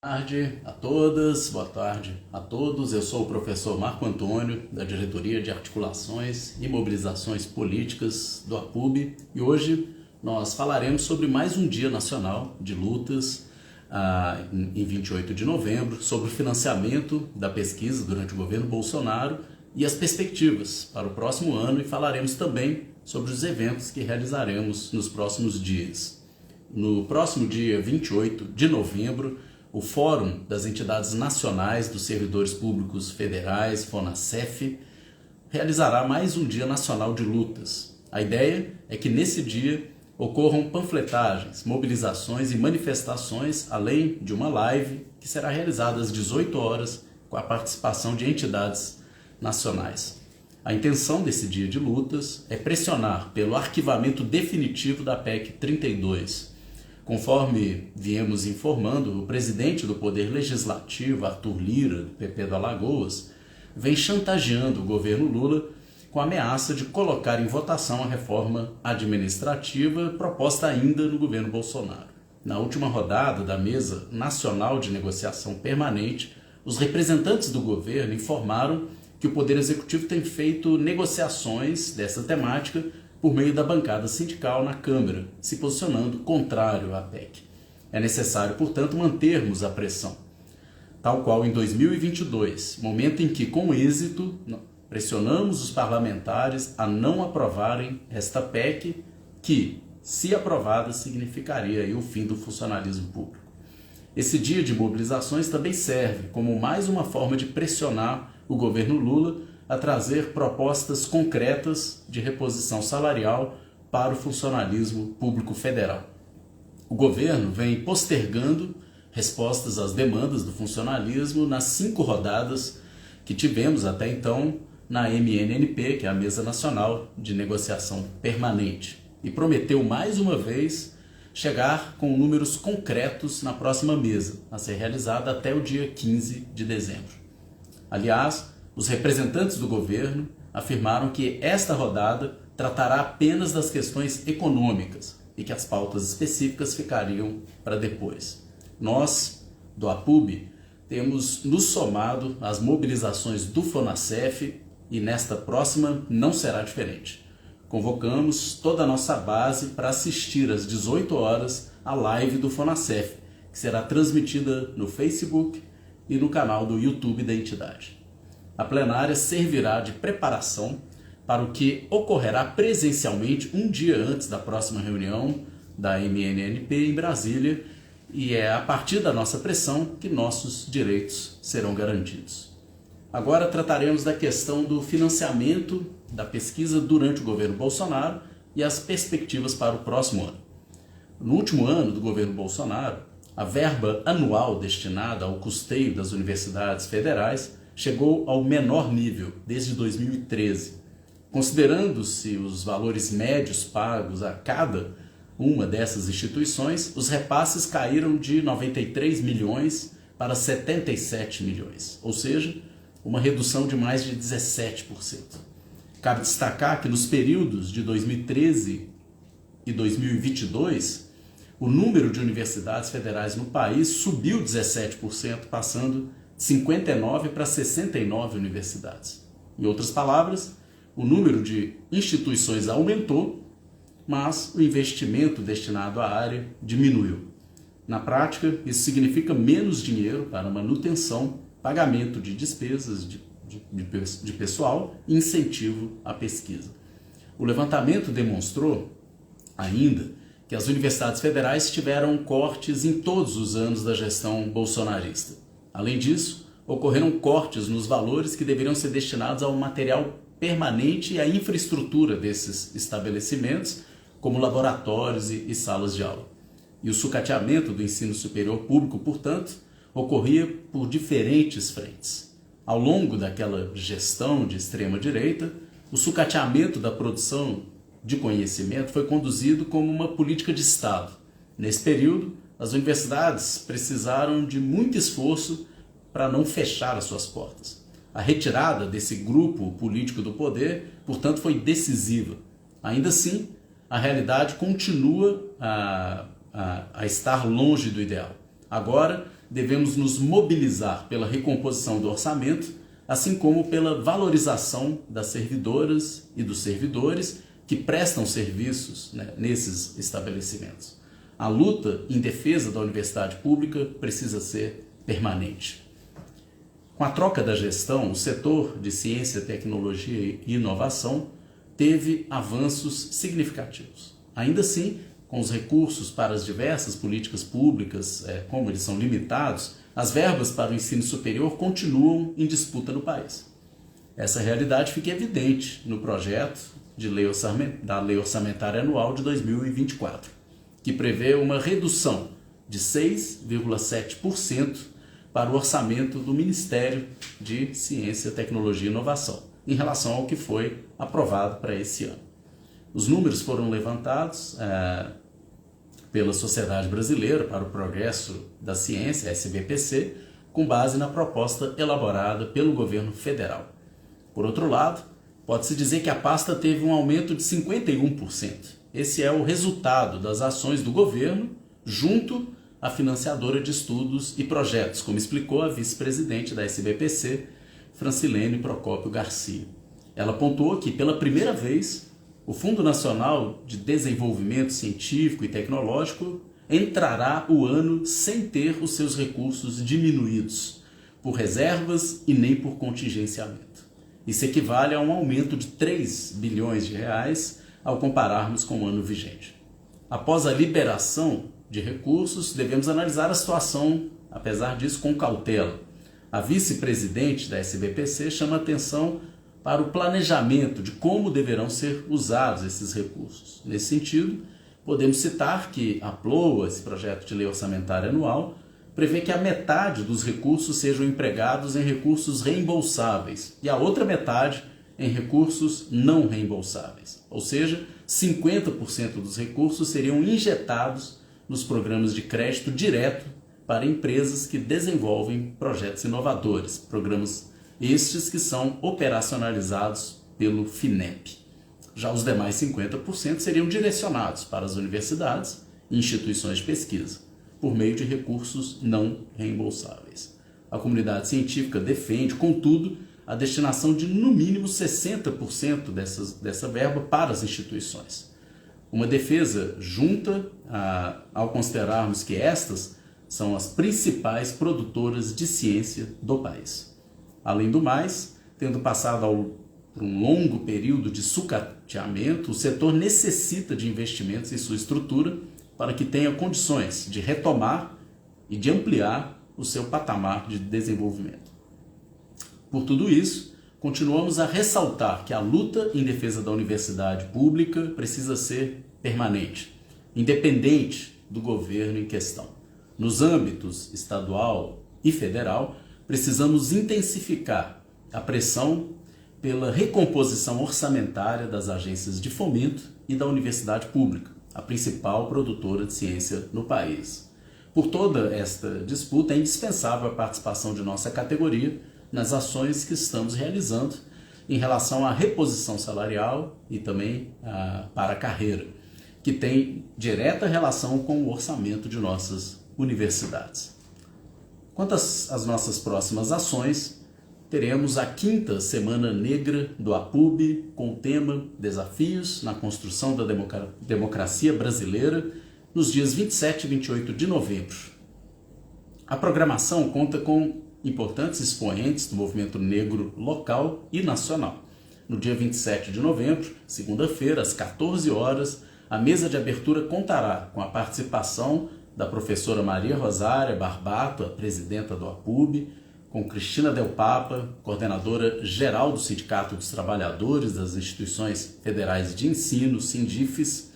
Boa tarde a todas, boa tarde a todos. Eu sou o professor Marco Antônio, da Diretoria de Articulações e Mobilizações Políticas do APUB, e hoje nós falaremos sobre mais um Dia Nacional de Lutas, em 28 de novembro, sobre o financiamento da pesquisa durante o governo Bolsonaro e as perspectivas para o próximo ano, e falaremos também sobre os eventos que realizaremos nos próximos dias. No próximo dia 28 de novembro, o Fórum das Entidades Nacionais dos Servidores Públicos Federais, FONASEF, realizará mais um Dia Nacional de Lutas. A ideia é que nesse dia ocorram panfletagens, mobilizações e manifestações, além de uma live que será realizada às 18 horas com a participação de entidades nacionais. A intenção desse dia de lutas é pressionar pelo arquivamento definitivo da PEC 32. Conforme viemos informando, o presidente do Poder Legislativo, Arthur Lira, do PP do Alagoas, vem chantageando o governo Lula com a ameaça de colocar em votação a reforma administrativa proposta ainda no governo Bolsonaro. Na última rodada da Mesa Nacional de Negociação Permanente, os representantes do governo informaram que o Poder Executivo tem feito negociações dessa temática por meio da bancada sindical na Câmara, se posicionando contrário à PEC. É necessário, portanto, mantermos a pressão, tal qual em 2022, momento em que, com êxito, pressionamos os parlamentares a não aprovarem esta PEC, que, se aprovada, significaria aí o fim do funcionalismo público. Esse dia de mobilizações também serve como mais uma forma de pressionar o governo Lula a trazer propostas concretas de reposição salarial para o funcionalismo público federal. O governo vem postergando respostas às demandas do funcionalismo nas 5 rodadas que tivemos até então na MNNP, que é a Mesa Nacional de Negociação Permanente, e prometeu mais uma vez chegar com números concretos na próxima mesa, a ser realizada até o dia 15 de dezembro. Aliás, os representantes do governo afirmaram que esta rodada tratará apenas das questões econômicas e que as pautas específicas ficariam para depois. Nós, do APUB, temos nos somado às mobilizações do FONASEF e nesta próxima não será diferente. Convocamos toda a nossa base para assistir às 18 horas à live do FONASEF, que será transmitida no Facebook e no canal do YouTube da entidade. A plenária servirá de preparação para o que ocorrerá presencialmente um dia antes da próxima reunião da MNNP em Brasília, e é a partir da nossa pressão que nossos direitos serão garantidos. Agora trataremos da questão do financiamento da pesquisa durante o governo Bolsonaro e as perspectivas para o próximo ano. No último ano do governo Bolsonaro, a verba anual destinada ao custeio das universidades federais chegou ao menor nível desde 2013. Considerando-se os valores médios pagos a cada uma dessas instituições, os repasses caíram de 93 milhões para 77 milhões, ou seja, uma redução de mais de 17%. Cabe destacar que nos períodos de 2013 e 2022, o número de universidades federais no país subiu 17%, passando de 59 para 69 universidades. Em outras palavras, o número de instituições aumentou, mas o investimento destinado à área diminuiu. Na prática, isso significa menos dinheiro para manutenção, pagamento de despesas de pessoal e incentivo à pesquisa. O levantamento demonstrou ainda que as universidades federais tiveram cortes em todos os anos da gestão bolsonarista. Além disso, ocorreram cortes nos valores que deveriam ser destinados ao material permanente e à infraestrutura desses estabelecimentos, como laboratórios e salas de aula. E o sucateamento do ensino superior público, portanto, ocorria por diferentes frentes. Ao longo daquela gestão de extrema-direita, o sucateamento da produção de conhecimento foi conduzido como uma política de Estado. Nesse período, as universidades precisaram de muito esforço para não fechar as suas portas. A retirada desse grupo político do poder, portanto, foi decisiva. Ainda assim, a realidade continua a estar longe do ideal. Agora, devemos nos mobilizar pela recomposição do orçamento, assim como pela valorização das servidoras e dos servidores que prestam serviços, nesses estabelecimentos. A luta em defesa da universidade pública precisa ser permanente. Com a troca da gestão, o setor de ciência, tecnologia e inovação teve avanços significativos. Ainda assim, com os recursos para as diversas políticas públicas, como eles são limitados, as verbas para o ensino superior continuam em disputa no país. Essa realidade fica evidente no projeto da Lei Orçamentária Anual de 2024, que prevê uma redução de 6,7% para o orçamento do Ministério de Ciência, Tecnologia e Inovação, em relação ao que foi aprovado para esse ano. Os números foram levantados pela Sociedade Brasileira para o Progresso da Ciência, SBPC, com base na proposta elaborada pelo governo federal. Por outro lado, pode-se dizer que a pasta teve um aumento de 51%. Esse é o resultado das ações do governo junto à financiadora de estudos e projetos, como explicou a vice-presidente da SBPC, Francilene Procópio Garcia. Ela apontou que, pela primeira vez, o Fundo Nacional de Desenvolvimento Científico e Tecnológico entrará o ano sem ter os seus recursos diminuídos por reservas e nem por contingenciamento. Isso equivale a um aumento de 3 bilhões de reais ao compararmos com o ano vigente. Após a liberação de recursos, devemos analisar a situação, apesar disso, com cautela. A vice-presidente da SBPC chama atenção para o planejamento de como deverão ser usados esses recursos. Nesse sentido, podemos citar que a PLOA, esse projeto de lei orçamentária anual, prevê que a metade dos recursos sejam empregados em recursos reembolsáveis e a outra metade em recursos não reembolsáveis. Ou seja, 50% dos recursos seriam injetados nos programas de crédito direto para empresas que desenvolvem projetos inovadores, programas estes que são operacionalizados pelo FINEP. Já os demais 50% seriam direcionados para as universidades e instituições de pesquisa, por meio de recursos não reembolsáveis. A comunidade científica defende, contudo, a destinação de no mínimo 60% dessa verba para as instituições. Uma defesa junta ao considerarmos que estas são as principais produtoras de ciência do país. Além do mais, tendo passado por um longo período de sucateamento, o setor necessita de investimentos em sua estrutura para que tenha condições de retomar e de ampliar o seu patamar de desenvolvimento. Por tudo isso, continuamos a ressaltar que a luta em defesa da universidade pública precisa ser permanente, independente do governo em questão. Nos âmbitos estadual e federal, precisamos intensificar a pressão pela recomposição orçamentária das agências de fomento e da universidade pública, a principal produtora de ciência no país. Por toda esta disputa, é indispensável a participação de nossa categoria nas ações que estamos realizando em relação à reposição salarial e também para a carreira, que tem direta relação com o orçamento de nossas universidades. Quanto às nossas próximas ações, teremos a 5ª Semana Negra do APUB com o tema Desafios na Construção da Democracia Brasileira, nos dias 27 e 28 de novembro. A programação conta com importantes expoentes do movimento negro local e nacional. No dia 27 de novembro, segunda-feira, às 14 horas, a mesa de abertura contará com a participação da professora Maria Rosária Barbato, a presidenta do APUB, com Cristina Del Papa, coordenadora geral do Sindicato dos Trabalhadores das Instituições Federais de Ensino, Sindifes,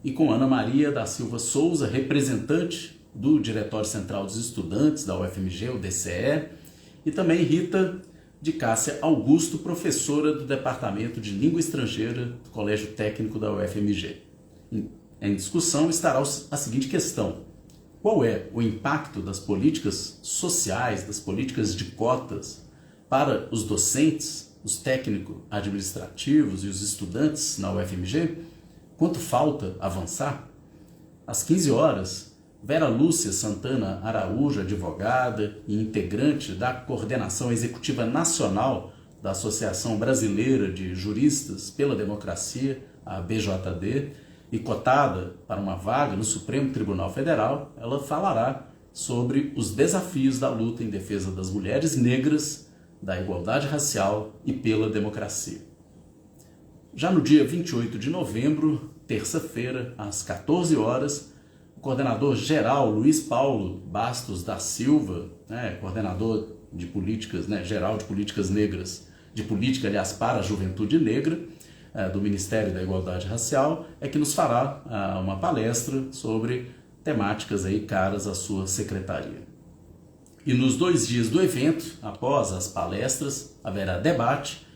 e com Ana Maria da Silva Souza, representante do Diretório Central dos Estudantes da UFMG, o DCE, e também Rita de Cássia Augusto, professora do Departamento de Língua Estrangeira do Colégio Técnico da UFMG. Em discussão estará a seguinte questão: qual é o impacto das políticas sociais, das políticas de cotas para os docentes, os técnico-administrativos e os estudantes na UFMG? Quanto falta avançar? Às 15 horas, Vera Lúcia Santana Araújo, advogada e integrante da Coordenação Executiva Nacional da Associação Brasileira de Juristas pela Democracia, a BJD, e cotada para uma vaga no Supremo Tribunal Federal, ela falará sobre os desafios da luta em defesa das mulheres negras, da igualdade racial e pela democracia. Já no dia 28 de novembro, terça-feira, às 14 horas, o coordenador-geral Luiz Paulo Bastos da Silva, coordenador de políticas, geral de políticas negras, de política, aliás, para a juventude negra, do Ministério da Igualdade Racial, é que nos fará uma palestra sobre temáticas aí caras à sua secretaria. E nos 2 dias do evento, após as palestras, haverá debate,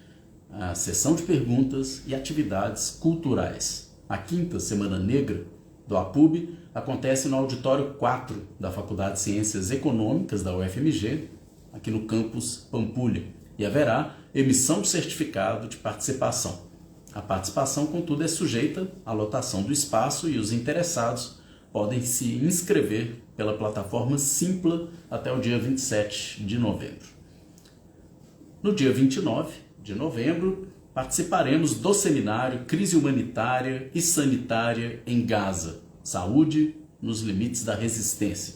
a sessão de perguntas e atividades culturais. A 5ª Semana Negra do APUB acontece no auditório 4 da Faculdade de Ciências Econômicas da UFMG, aqui no campus Pampulha, e haverá emissão de certificado de participação. A participação, contudo, é sujeita à lotação do espaço e os interessados podem se inscrever pela plataforma Simpla até o dia 27 de novembro. No dia 29 de novembro, participaremos do seminário Crise Humanitária e Sanitária em Gaza, Saúde nos Limites da Resistência.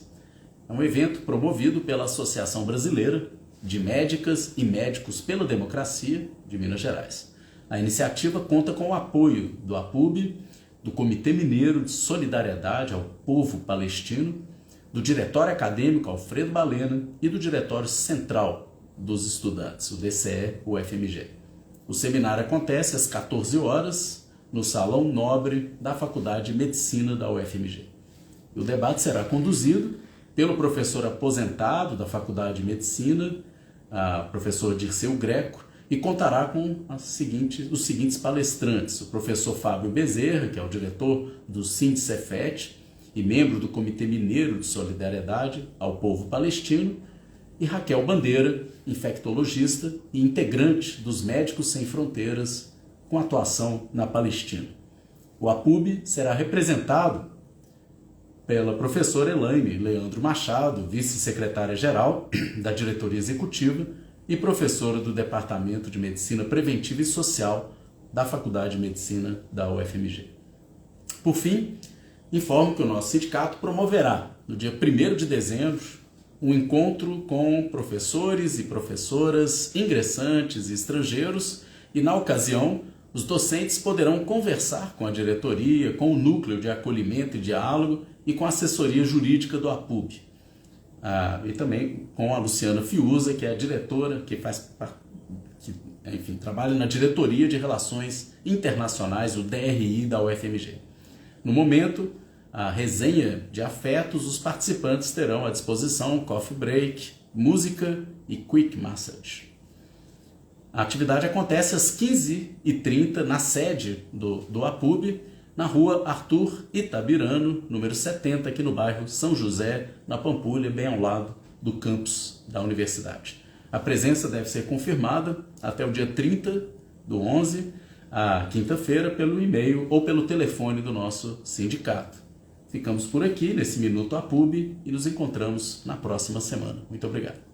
É um evento promovido pela Associação Brasileira de Médicas e Médicos pela Democracia de Minas Gerais. A iniciativa conta com o apoio do APUB, do Comitê Mineiro de Solidariedade ao Povo Palestino, do Diretório Acadêmico Alfredo Balena e do Diretório Central dos Estudantes, o DCE-UFMG. O seminário acontece às 14 horas no Salão Nobre da Faculdade de Medicina da UFMG. O debate será conduzido pelo professor aposentado da Faculdade de Medicina, professor Dirceu Greco, e contará com os seguintes palestrantes: o professor Fábio Bezerra, que é o diretor do SINDI-CEFET e membro do Comitê Mineiro de Solidariedade ao Povo Palestino, e Raquel Bandeira, infectologista e integrante dos Médicos Sem Fronteiras com atuação na Palestina. O APUB será representado pela professora Elaine Leandro Machado, vice-secretária-geral da diretoria executiva e professora do Departamento de Medicina Preventiva e Social da Faculdade de Medicina da UFMG. Por fim, informo que o nosso sindicato promoverá, no dia 1º de dezembro, um encontro com professores e professoras ingressantes e estrangeiros e, na ocasião, os docentes poderão conversar com a diretoria, com o núcleo de acolhimento e diálogo e com a assessoria jurídica do APUB. E também com a Luciana Fiuza, que é a diretora, que trabalha na Diretoria de Relações Internacionais, o DRI da UFMG. No momento, a resenha de afetos, os participantes terão à disposição coffee break, música e quick massage. A atividade acontece às 15h30 na sede do APUB, na rua Arthur Itabirano, número 70, aqui no bairro São José, na Pampulha, bem ao lado do campus da universidade. A presença deve ser confirmada até o dia 30/11, à quinta-feira, pelo e-mail ou pelo telefone do nosso sindicato. Ficamos por aqui nesse Minuto APUB e nos encontramos na próxima semana. Muito obrigado.